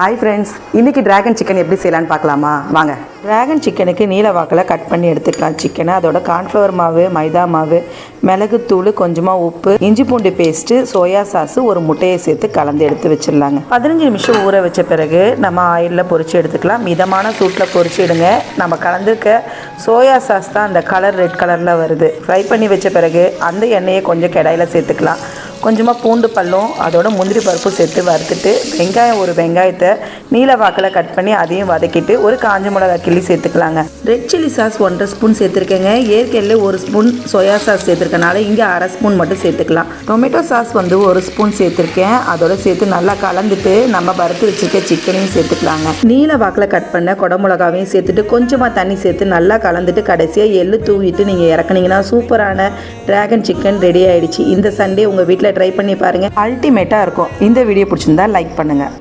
Hi friends, இன்றைக்கி dragon chicken எப்படி செய்யலான்னு பார்க்கலாமா? வாங்க. டிராகன் சிக்கனுக்கு நீல வாக்கில் கட் பண்ணி எடுத்துக்கலாம் சிக்கனை. அதோட கார்ன்ஃப்ளவர் மாவு, மைதா மாவு, மிளகுத்தூள், கொஞ்சமாக உப்பு, இஞ்சி பூண்டு பேஸ்ட்டு, சோயா சாஸு, ஒரு முட்டையை சேர்த்து கலந்து எடுத்து வச்சிடலாங்க. 15 நிமிஷம் ஊற வச்ச பிறகு நம்ம ஆயிலில் பொரித்து எடுத்துக்கலாம். மிதமான சூட்டில் பொரிச்சிடுங்க. நம்ம கலந்துருக்க சோயா சாஸ் தான் அந்த கலர் ரெட் கலரில் வருது. ஃப்ரை பண்ணி வச்ச பிறகு அந்த எண்ணெயை கொஞ்சம் கடாயில் சேர்த்துக்கலாம். கொஞ்சமாக பூண்டு பல்லும் அதோட முந்திரி பருப்பு சேர்த்து வறுத்துட்டு ஒரு வெங்காயத்தை நீல வாக்கில் கட் பண்ணி அதையும் வதக்கிட்டு ஒரு காஞ்ச மிளகா கிள்ளி சேர்த்துக்கலாங்க. ரெட் சில்லி சாஸ் 1.5 ஸ்பூன் சேர்த்துருக்கேங்க. ஏற்கனவே 1 ஸ்பூன் சோயா சாஸ் சேர்த்துருக்கனால இங்கே 1/2 ஸ்பூன் மட்டும் சேர்த்துக்கலாம். டொமேட்டோ சாஸ் 1 ஸ்பூன் சேர்த்துருக்கேன். அதோட சேர்த்து நல்லா கலந்துட்டு நம்ம வறுத்து வச்சுருக்க சிக்கனையும் சேர்த்துக்கலாங்க. நீல வாக்கில் கட் பண்ண குடமிளகாவையும் சேர்த்துட்டு கொஞ்சமாக தண்ணி சேர்த்து நல்லா கலந்துட்டு கடைசியாக எள்ளு தூவிட்டு நீங்கள் இறக்குனீங்கன்னா சூப்பரான டிராகன் சிக்கன் ரெடி ஆகிடுச்சு. இந்த சண்டே உங்கள் வீட்டில் ட்ரை பண்ணி பாருங்கள். அல்டிமேட்டாக இருக்கும். இந்த வீடியோ பிடிச்சிருந்தா லைக் பண்ணுங்கள்.